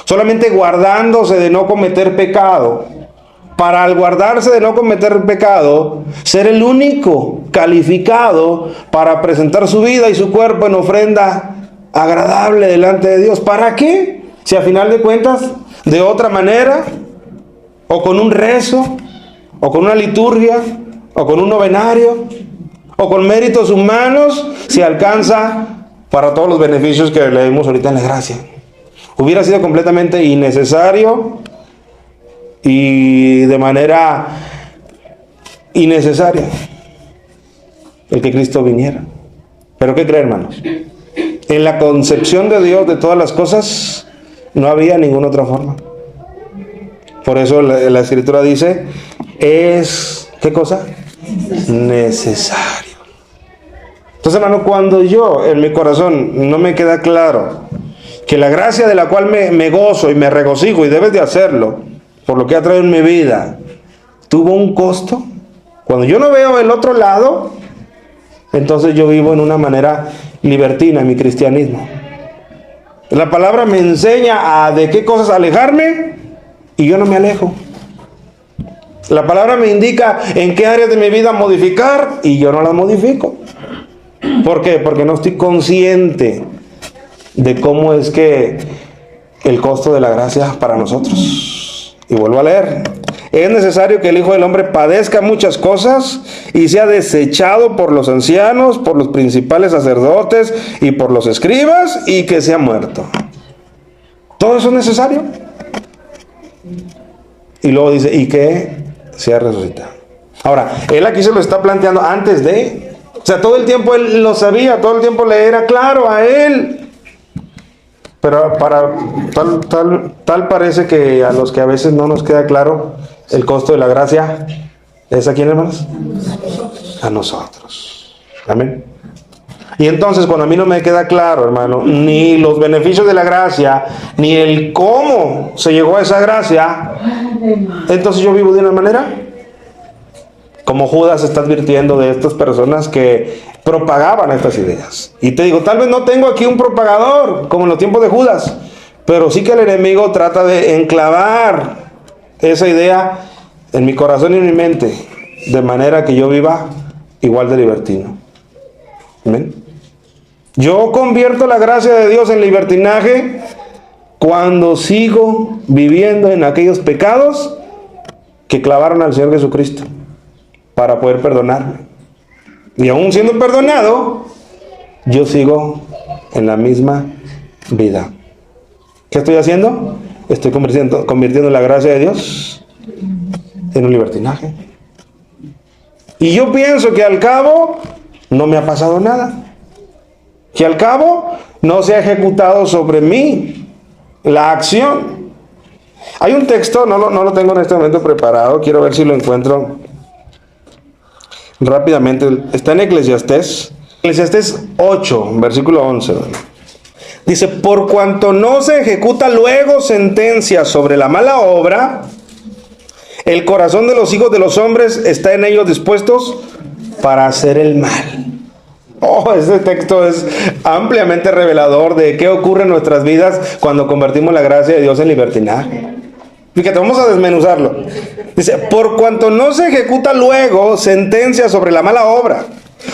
Solamente guardándose de no cometer pecado. Para al guardarse de no cometer pecado, ser el único calificado para presentar su vida y su cuerpo en ofrenda agradable delante de Dios. ¿Para qué? Si a final de cuentas, de otra manera, o con un rezo, o con una liturgia, o con un novenario, o con méritos humanos, se alcanza para todos los beneficios que leemos ahorita en la gracia. Hubiera sido completamente innecesario y de manera innecesaria el que Cristo viniera. Pero ¿qué cree, hermanos? En la concepción de Dios de todas las cosas no había ninguna otra forma. Por eso la Escritura dice, es, ¿qué cosa? Necesario. Entonces, hermano, cuando yo en mi corazón no me queda claro que la gracia de la cual me gozo y me regocijo, y debes de hacerlo, por lo que ha traído en mi vida, tuvo un costo, cuando yo no veo el otro lado, entonces yo vivo en una manera libertina en mi cristianismo. La palabra me enseña a de qué cosas alejarme y yo no me alejo. La palabra me indica en qué áreas de mi vida modificar y yo no las modifico. ¿Por qué? Porque no estoy consciente de cómo es que el costo de la gracia para nosotros. Y vuelvo a leer. Es necesario que el Hijo del Hombre padezca muchas cosas y sea desechado por los ancianos, por los principales sacerdotes y por los escribas, y que sea muerto. Todo eso es necesario. Y luego dice, y que sea resucitado. Ahora, él aquí se lo está planteando antes de... O sea, todo el tiempo él lo sabía, todo el tiempo le era claro a él. Pero para tal parece que a los que a veces no nos queda claro el costo de la gracia, ¿es a quién, hermanos? A nosotros. Amén. Y entonces, cuando a mí no me queda claro, hermano, ni los beneficios de la gracia, ni el cómo se llegó a esa gracia, entonces yo vivo de una manera como Judas está advirtiendo de estas personas que propagaban estas ideas. Y te digo, tal vez no tengo aquí un propagador, como en los tiempos de Judas, pero sí que el enemigo trata de enclavar esa idea en mi corazón y en mi mente, de manera que yo viva igual de libertino. ¿Amén? Yo convierto la gracia de Dios en libertinaje cuando sigo viviendo en aquellos pecados que clavaron al Señor Jesucristo para poder perdonarme. Y aún siendo perdonado, yo sigo en la misma vida. ¿Qué estoy haciendo? Estoy convirtiendo la gracia de Dios en un libertinaje. Y yo pienso que al cabo no me ha pasado nada. Que al cabo no se ha ejecutado sobre mí la acción. Hay un texto, no lo tengo en este momento preparado, quiero ver si lo encuentro rápidamente. Está en Eclesiastés 8, versículo 11. Dice, por cuanto no se ejecuta luego sentencia sobre la mala obra, el corazón de los hijos de los hombres está en ellos dispuestos para hacer el mal. Oh, ese texto es ampliamente revelador de qué ocurre en nuestras vidas cuando convertimos la gracia de Dios en libertinaje. Fíjate, vamos a desmenuzarlo. Dice, por cuanto no se ejecuta luego sentencia sobre la mala obra.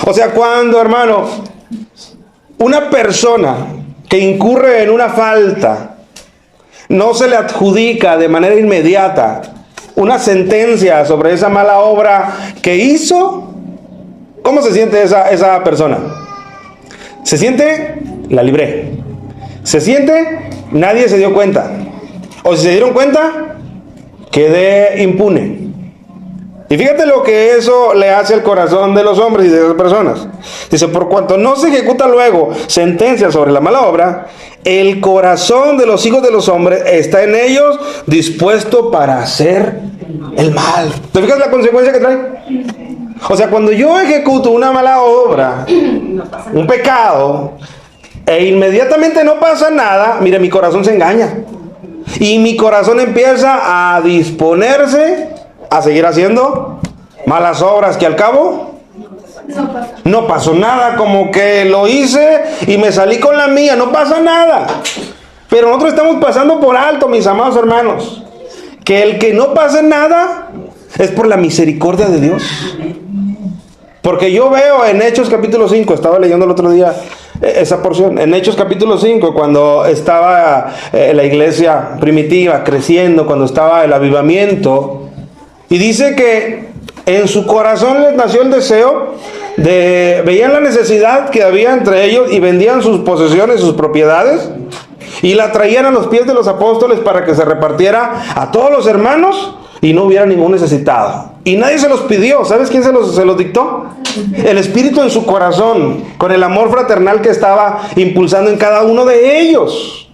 O sea, cuando, hermano, una persona que incurre en una falta, no se le adjudica de manera inmediata una sentencia sobre esa mala obra que hizo, ¿cómo se siente esa persona? Se siente, la libré. Se siente, nadie se dio cuenta. O si se dieron cuenta, quedé impune. Y fíjate lo que eso le hace al corazón de los hombres y de las personas. Dice, por cuanto no se ejecuta luego sentencia sobre la mala obra, el corazón de los hijos de los hombres está en ellos dispuesto para hacer el mal. ¿Te fijas la consecuencia que trae? O sea, cuando yo ejecuto una mala obra, un pecado, e inmediatamente no pasa nada, mire, mi corazón se engaña. Y mi corazón empieza a disponerse a seguir haciendo malas obras que al cabo no pasó nada, como que lo hice y me salí con la mía, no pasa nada. Pero nosotros estamos pasando por alto, mis amados hermanos, que el que no pase nada es por la misericordia de Dios. Porque yo veo en Hechos capítulo 5, estaba leyendo el otro día esa porción, en Hechos capítulo 5, cuando estaba la iglesia primitiva creciendo, cuando estaba el avivamiento, y dice que en su corazón les nació el deseo veían la necesidad que había entre ellos y vendían sus posesiones, sus propiedades, y la traían a los pies de los apóstoles para que se repartiera a todos los hermanos y no hubiera ningún necesitado. Y nadie se los pidió. ¿Sabes quién se los dictó? El Espíritu en su corazón, con el amor fraternal que estaba impulsando en cada uno de ellos.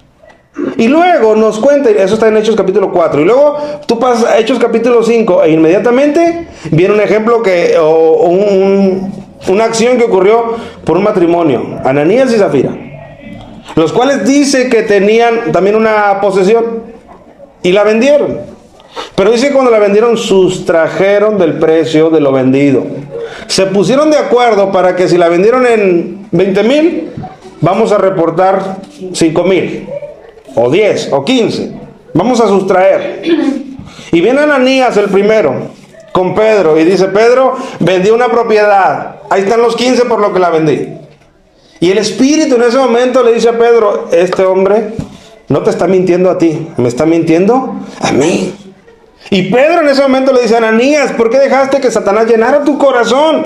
Y luego nos cuenta, eso está en Hechos capítulo 4, y luego tú pasas a Hechos capítulo 5 e inmediatamente viene un ejemplo una acción que ocurrió por un matrimonio, Ananías y Zafira, los cuales dice que tenían también una posesión y la vendieron. Pero dice que cuando la vendieron sustrajeron del precio de lo vendido. Se pusieron de acuerdo para que si la vendieron en 20,000, vamos a reportar 5,000 o 10 o 15. Vamos a sustraer. Y viene Ananías el primero con Pedro y dice, Pedro, vendí una propiedad. Ahí están los 15 por lo que la vendí. Y el Espíritu en ese momento le dice a Pedro, este hombre no te está mintiendo a ti, me está mintiendo a mí. Y Pedro en ese momento le dice, Ananías, ¿por qué dejaste que Satanás llenara tu corazón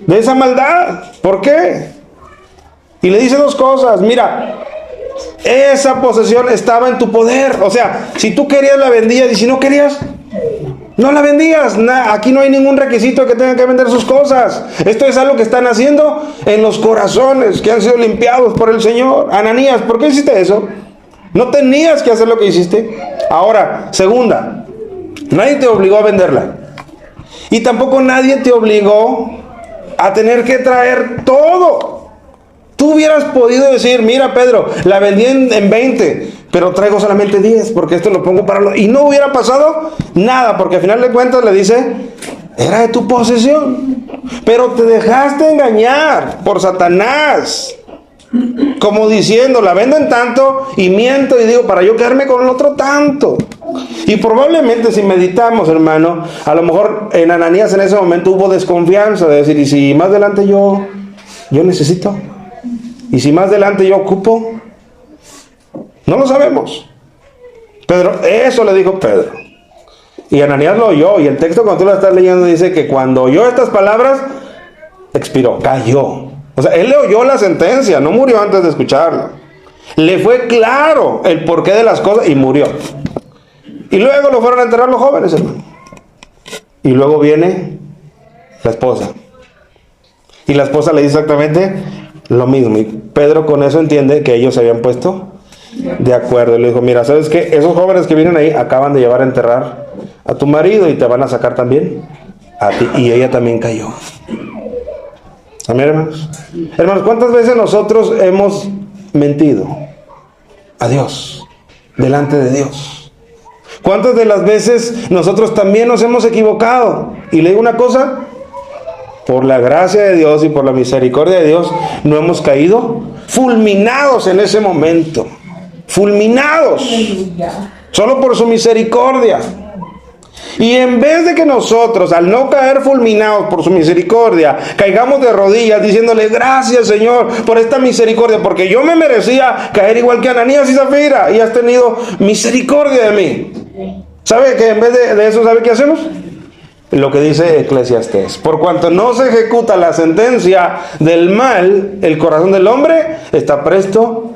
de esa maldad? ¿Por qué? Y le dice dos cosas. Mira, esa posesión estaba en tu poder. O sea, si tú querías la vendías, y si no querías, no la vendías. Aquí no hay ningún requisito que tengan que vender sus cosas. Esto es algo que están haciendo en los corazones que han sido limpiados por el Señor. Ananías, ¿por qué hiciste eso? No tenías que hacer lo que hiciste. Ahora, segunda, nadie te obligó a venderla. Y tampoco nadie te obligó a tener que traer todo. Tú hubieras podido decir, mira Pedro, la vendí en 20, pero traigo solamente 10, porque esto lo pongo para... Y no hubiera pasado nada, porque al final de cuentas le dice, era de tu posesión. Pero te dejaste engañar por Satanás. Como diciendo, la vendo en tanto y miento y digo, para yo quedarme con el otro tanto. Y probablemente si meditamos, hermano, a lo mejor en Ananías en ese momento hubo desconfianza de decir, y si más adelante yo necesito, y si más adelante yo ocupo, no lo sabemos. Pedro, eso le dijo Pedro. Y Ananías lo oyó, y el texto cuando tú lo estás leyendo dice que cuando oyó estas palabras, expiró, cayó. O sea, él le oyó la sentencia, no murió antes de escucharla. Le fue claro el porqué de las cosas y murió. Y luego lo fueron a enterrar los jóvenes, hermano. Y luego viene la esposa. Y la esposa le dice exactamente lo mismo. Y Pedro con eso entiende que ellos se habían puesto de acuerdo. Y le dijo, mira, ¿sabes qué? Esos jóvenes que vienen ahí acaban de llevar a enterrar a tu marido y te van a sacar también a ti. Y ella también cayó. Amén, hermanos. Hermanos, ¿cuántas veces nosotros hemos mentido a Dios, delante de Dios? ¿Cuántas de las veces nosotros también nos hemos equivocado? Y le digo una cosa, por la gracia de Dios y por la misericordia de Dios, no hemos caído fulminados en ese momento. Fulminados. Solo por su misericordia. Y en vez de que nosotros, al no caer fulminados por su misericordia, caigamos de rodillas diciéndole gracias, Señor, por esta misericordia, porque yo me merecía caer igual que Ananías y Zafira, y has tenido misericordia de mí. ¿Sabe que en vez de eso, sabe qué hacemos? Lo que dice Eclesiastés: por cuanto no se ejecuta la sentencia del mal, el corazón del hombre está presto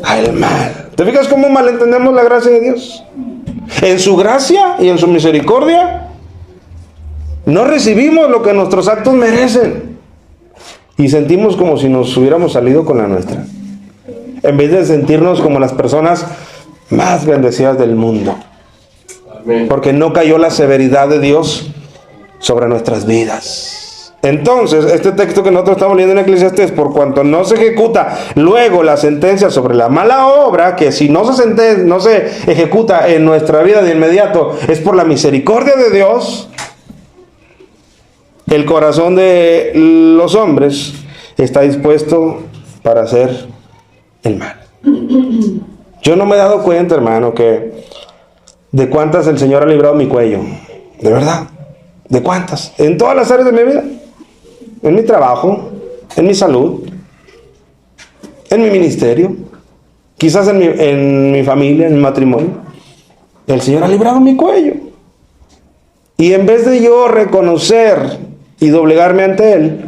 al mal. ¿Te fijas cómo malentendemos la gracia de Dios? En su gracia y en su misericordia no recibimos lo que nuestros actos merecen y sentimos como si nos hubiéramos salido con la nuestra, en vez de sentirnos como las personas más bendecidas del mundo. Amén. Porque no cayó la severidad de Dios sobre nuestras vidas. Entonces, este texto que nosotros estamos leyendo en Eclesiastés: por cuanto no se ejecuta luego la sentencia sobre la mala obra, que si no se ejecuta en nuestra vida de inmediato, es por la misericordia de Dios, el corazón de los hombres está dispuesto para hacer el mal. Yo no me he dado cuenta, hermano, que de cuántas el Señor ha librado mi cuello. De verdad. ¿De cuántas? En todas las áreas de mi vida. En mi trabajo, en mi salud, en mi ministerio, quizás en mi familia, en mi matrimonio. El Señor ha librado mi cuello. Y en vez de yo reconocer y doblegarme ante Él,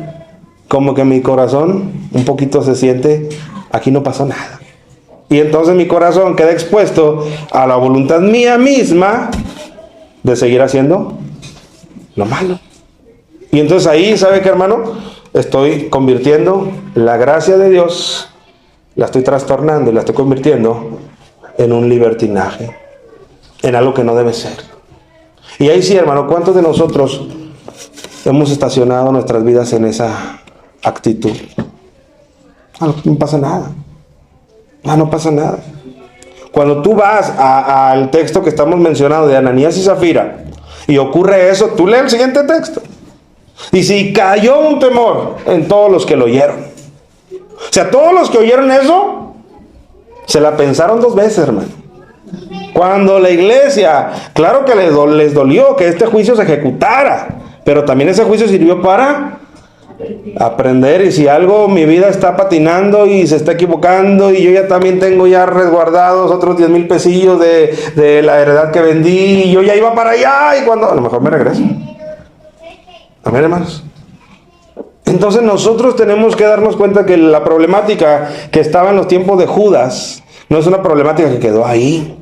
como que mi corazón un poquito se siente, aquí no pasó nada. Y entonces mi corazón queda expuesto a la voluntad mía misma de seguir haciendo lo malo. Y entonces ahí, ¿sabe qué, hermano? Estoy convirtiendo la gracia de Dios, la estoy trastornando y la estoy convirtiendo en un libertinaje, en algo que no debe ser. Y ahí sí, hermano, ¿cuántos de nosotros hemos estacionado nuestras vidas en esa actitud? No pasa nada. No pasa nada. Cuando tú vas al texto que estamos mencionando de Ananías y Zafira y ocurre eso, tú lees el siguiente texto. Y si cayó un temor en todos los que lo oyeron. O sea, todos los que oyeron eso se la pensaron dos veces, hermano. Cuando la iglesia, claro que les dolió que este juicio se ejecutara, pero también ese juicio sirvió para aprender. Y si algo mi vida está patinando y se está equivocando y yo ya también tengo ya resguardados otros 10,000 pesillos de la heredad que vendí y yo ya iba para allá, y cuando a lo mejor me regreso. Amén, hermanos. Entonces nosotros tenemos que darnos cuenta que la problemática que estaba en los tiempos de Judas no es una problemática que quedó ahí.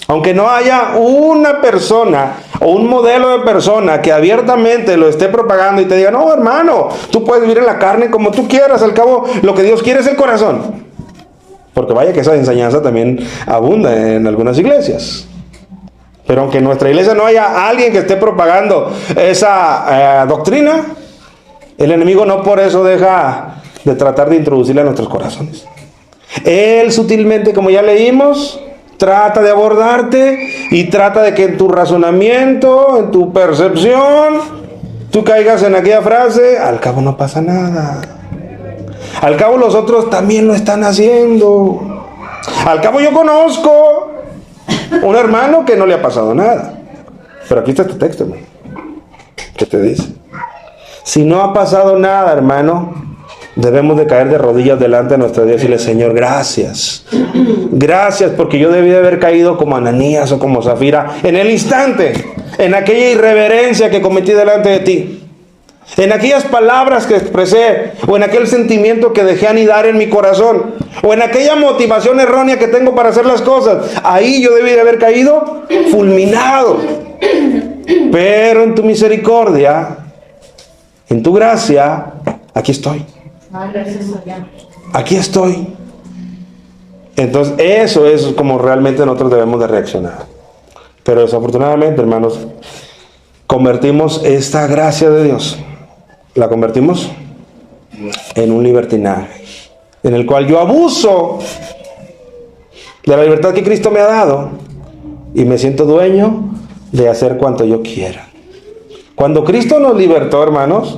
Aunque no haya una persona o un modelo de persona que abiertamente lo esté propagando y te diga: no, hermano, tú puedes vivir en la carne como tú quieras, al cabo lo que Dios quiere es el corazón. Porque vaya que esa enseñanza también abunda en algunas iglesias. Pero aunque en nuestra iglesia no haya alguien que esté propagando esa doctrina, el enemigo no por eso deja de tratar de introducirla en nuestros corazones. Él sutilmente, como ya leímos, trata de abordarte y trata de que en tu razonamiento, en tu percepción, tú caigas en aquella frase: al cabo no pasa nada. Al cabo los otros también lo están haciendo. Al cabo yo conozco un hermano que no le ha pasado nada. Pero aquí está este texto, hermano. ¿Qué te dice? Si no ha pasado nada, hermano, debemos de caer de rodillas delante de nuestro Dios y decirle: Señor, gracias. Gracias, porque yo debí de haber caído como Ananías o como Zafira en el instante, en aquella irreverencia que cometí delante de ti, en aquellas palabras que expresé, o en aquel sentimiento que dejé anidar en mi corazón, o en aquella motivación errónea que tengo para hacer las cosas. Ahí yo debí de haber caído fulminado. Pero en tu misericordia, en tu gracia, aquí estoy. Aquí estoy. Entonces eso es como realmente nosotros debemos de reaccionar. Pero desafortunadamente, hermanos, convertimos esta gracia de Dios, la convertimos en un libertinaje, en el cual yo abuso de la libertad que Cristo me ha dado y me siento dueño de hacer cuanto yo quiera. Cuando Cristo nos libertó, hermanos,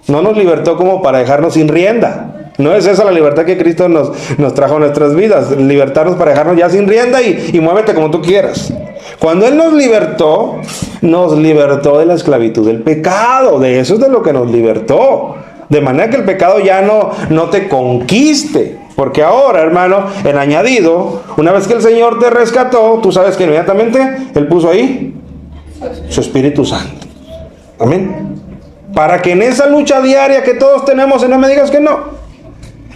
No nos libertó como para dejarnos sin rienda. No es esa la libertad que Cristo nos trajo a nuestras vidas. Libertarnos para dejarnos ya sin rienda y muévete como tú quieras. Cuando Él nos libertó de la esclavitud del pecado. De eso es de lo que nos libertó. De manera que el pecado ya no te conquiste. Porque ahora, hermano, en añadido, una vez que el Señor te rescató, tú sabes que inmediatamente Él puso ahí su Espíritu Santo. Amén. Para que en esa lucha diaria que todos tenemos, y no me digas que no,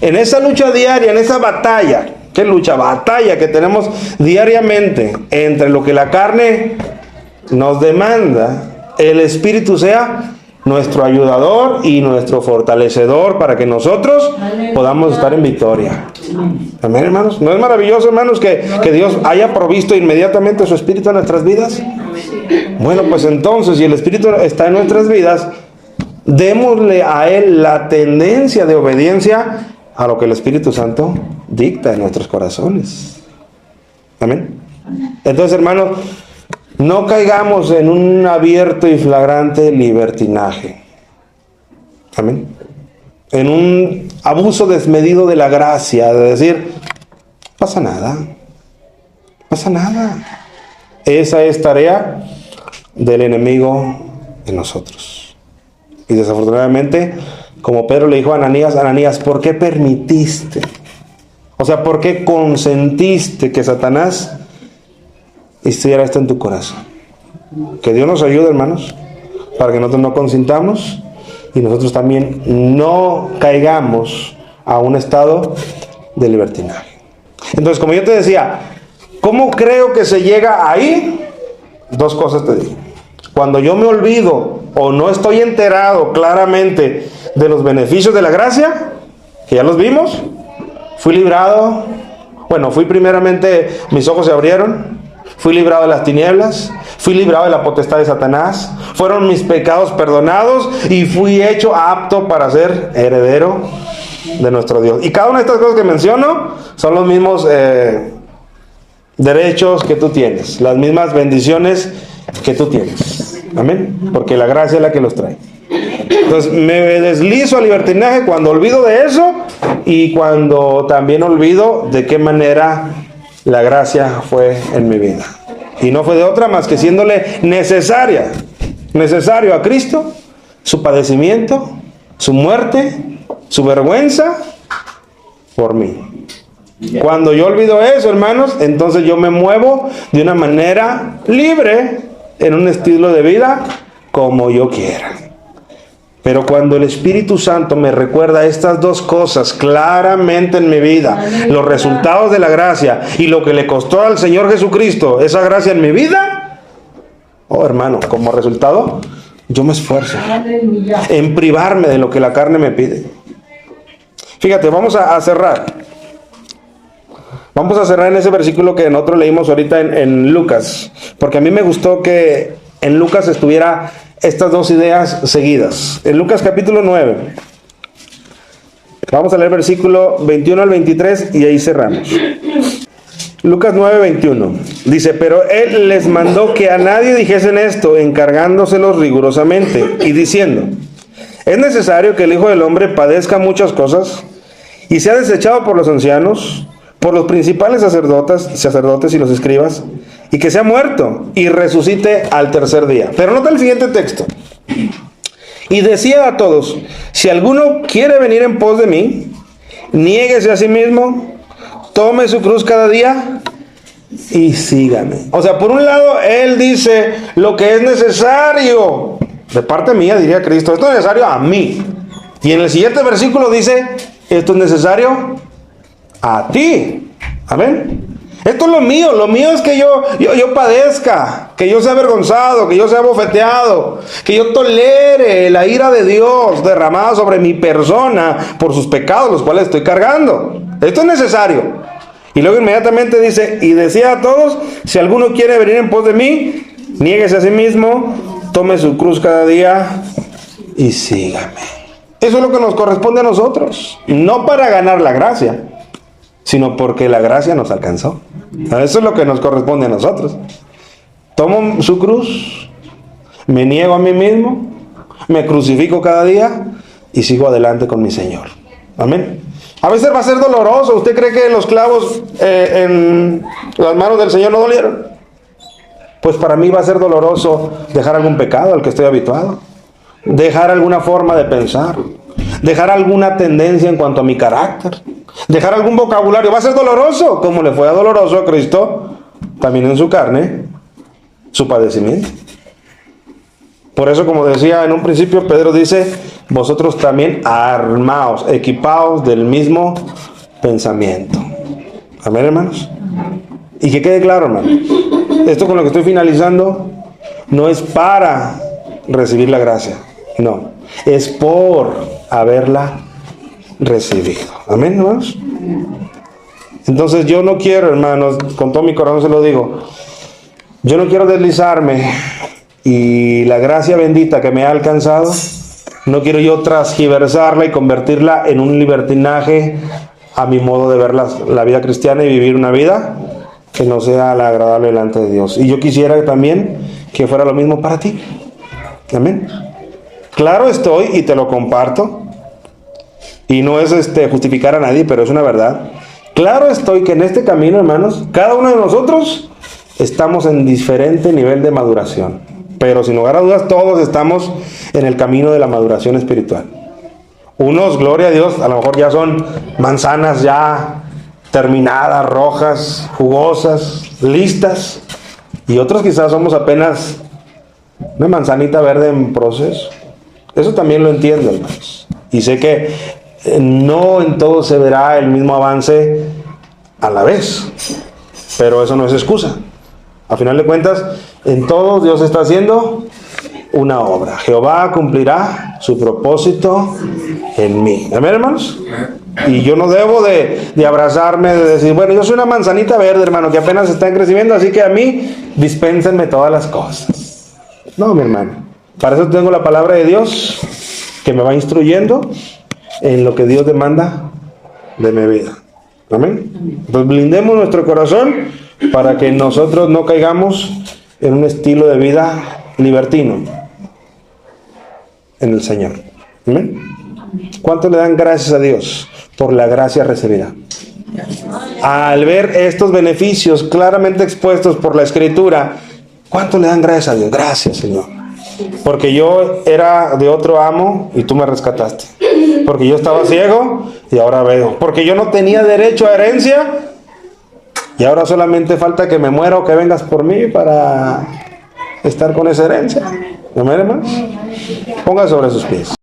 en esa lucha diaria, en esa batalla, ¿qué lucha? Batalla que tenemos diariamente entre lo que la carne nos demanda, el Espíritu sea nuestro ayudador y nuestro fortalecedor para que nosotros podamos estar en victoria. Amén, hermanos. ¿No es maravilloso, hermanos, que Dios haya provisto inmediatamente su Espíritu en nuestras vidas? Bueno, pues entonces, si el Espíritu está en nuestras vidas, démosle a Él la tendencia de obediencia a lo que el Espíritu Santo dicta en nuestros corazones. Amén. Entonces, hermanos, no caigamos en un abierto y flagrante libertinaje. Amén. En un abuso desmedido de la gracia, de decir, pasa nada. Pasa nada. Esa es tarea del enemigo en nosotros. Y desafortunadamente, como Pedro le dijo a Ananías, Ananías, ¿por qué permitiste? O sea, ¿por qué consentiste que Satanás hiciera esto en tu corazón? Que Dios nos ayude, hermanos, para que nosotros no consintamos y nosotros también no caigamos a un estado de libertinaje. Entonces, como yo te decía, ¿cómo creo que se llega ahí? Dos cosas te digo. Cuando yo me olvido o no estoy enterado claramente de los beneficios de la gracia, que ya los vimos, fui librado, fui primeramente, mis ojos se abrieron, fui librado de las tinieblas, fui librado de la potestad de Satanás, fueron mis pecados perdonados y fui hecho apto para ser heredero de nuestro Dios. Y cada una de estas cosas que menciono son los mismos derechos que tú tienes, las mismas bendiciones que tú tienes. Amén. Porque la gracia es la que los trae. Entonces me deslizo al libertinaje cuando olvido de eso y cuando también olvido de qué manera la gracia fue en mi vida. Y no fue de otra más que siéndole necesario a Cristo, su padecimiento, su muerte, su vergüenza por mí. Cuando yo olvido eso, hermanos, entonces yo me muevo de una manera libre en un estilo de vida como yo quiera. Pero cuando el Espíritu Santo me recuerda estas dos cosas claramente en mi vida, los resultados de la gracia y lo que le costó al Señor Jesucristo esa gracia en mi vida, oh hermano, como resultado, yo me esfuerzo en privarme de lo que la carne me pide. Fíjate, vamos a cerrar. Vamos a cerrar en ese versículo que nosotros leímos ahorita en Lucas, porque a mí me gustó que en Lucas estuviera estas dos ideas seguidas. En Lucas capítulo 9, vamos a leer versículo 21 al 23 y ahí cerramos. Lucas 9, 21. Dice, pero Él les mandó que a nadie dijesen esto, encargándoselos rigurosamente y diciendo, es necesario que el Hijo del Hombre padezca muchas cosas y sea desechado por los ancianos, por los principales sacerdotes y los escribas, y que sea muerto y resucite al tercer día. Pero nota el siguiente texto. Y decía a todos, si alguno quiere venir en pos de mí, niéguese a sí mismo, tome su cruz cada día y sígame. O sea, por un lado, Él dice lo que es necesario. De parte mía, diría Cristo, esto es necesario a mí. Y en el siguiente versículo dice, esto es necesario a ti. Amén. Esto es lo mío es que yo padezca, que yo sea avergonzado, que yo sea bofeteado, que yo tolere la ira de Dios derramada sobre mi persona por sus pecados, los cuales estoy cargando. Esto es necesario. Y luego inmediatamente dice, y decía a todos, si alguno quiere venir en pos de mí, niéguese a sí mismo, tome su cruz cada día y sígame. Eso es lo que nos corresponde a nosotros, no para ganar la gracia, sino porque la gracia nos alcanzó. Eso es lo que nos corresponde a nosotros. Tomo su cruz, me niego a mí mismo, me crucifico cada día y sigo adelante con mi Señor. Amén. A veces va a ser doloroso. ¿Usted cree que los clavos en las manos del Señor no dolieron? Pues para mí va a ser doloroso dejar algún pecado al que estoy habituado, dejar alguna forma de pensar, dejar alguna tendencia en cuanto a mi carácter, dejar algún vocabulario. Va a ser doloroso, como le fue doloroso a Cristo también en su carne, su padecimiento. Por eso, como decía en un principio, Pedro dice: vosotros también armaos, equipaos del mismo pensamiento. Amén, hermanos. Y que quede claro, hermanos, esto con lo que estoy finalizando no es para recibir la gracia, no, es por haberla recibido. Amén, hermanos. Entonces yo no quiero, hermanos, con todo mi corazón se lo digo, yo no quiero deslizarme y la gracia bendita que me ha alcanzado, no quiero yo transgiversarla y convertirla en un libertinaje a mi modo de ver la vida cristiana y vivir una vida que no sea la agradable delante de Dios. Y yo quisiera también que fuera lo mismo para ti. Amén. Claro estoy, y te lo comparto, y no es justificar a nadie, pero es una verdad. Claro estoy que en este camino, hermanos, cada uno de nosotros estamos en diferente nivel de maduración. Pero sin lugar a dudas, todos estamos en el camino de la maduración espiritual. Unos, gloria a Dios, a lo mejor ya son manzanas ya terminadas, rojas, jugosas, listas. Y otros quizás somos apenas una manzanita verde en proceso. Eso también lo entiendo, hermanos. Y sé que no en todo se verá el mismo avance a la vez. Pero eso no es excusa. A final de cuentas, en todo Dios está haciendo una obra. Jehová cumplirá su propósito en mí. ¿Amén, hermanos? Y yo no debo de abrazarme, de decir, bueno, yo soy una manzanita verde, hermano, que apenas está en crecimiento, así que a mí dispénsenme todas las cosas. No, mi hermano. Para eso tengo la palabra de Dios que me va instruyendo en lo que Dios demanda de mi vida. Amén. Entonces blindemos nuestro corazón para que nosotros no caigamos en un estilo de vida libertino en el Señor. ¿Amén? ¿Cuánto le dan gracias a Dios por la gracia recibida? Al ver estos beneficios claramente expuestos por la Escritura, ¿cuánto le dan gracias a Dios? Gracias, Señor. Porque yo era de otro amo y tú me rescataste. Porque yo estaba ciego y ahora veo. Porque yo no tenía derecho a herencia y ahora solamente falta que me muera o que vengas por mí para estar con esa herencia. ¿Amén, hermanos? Ponga sobre sus pies.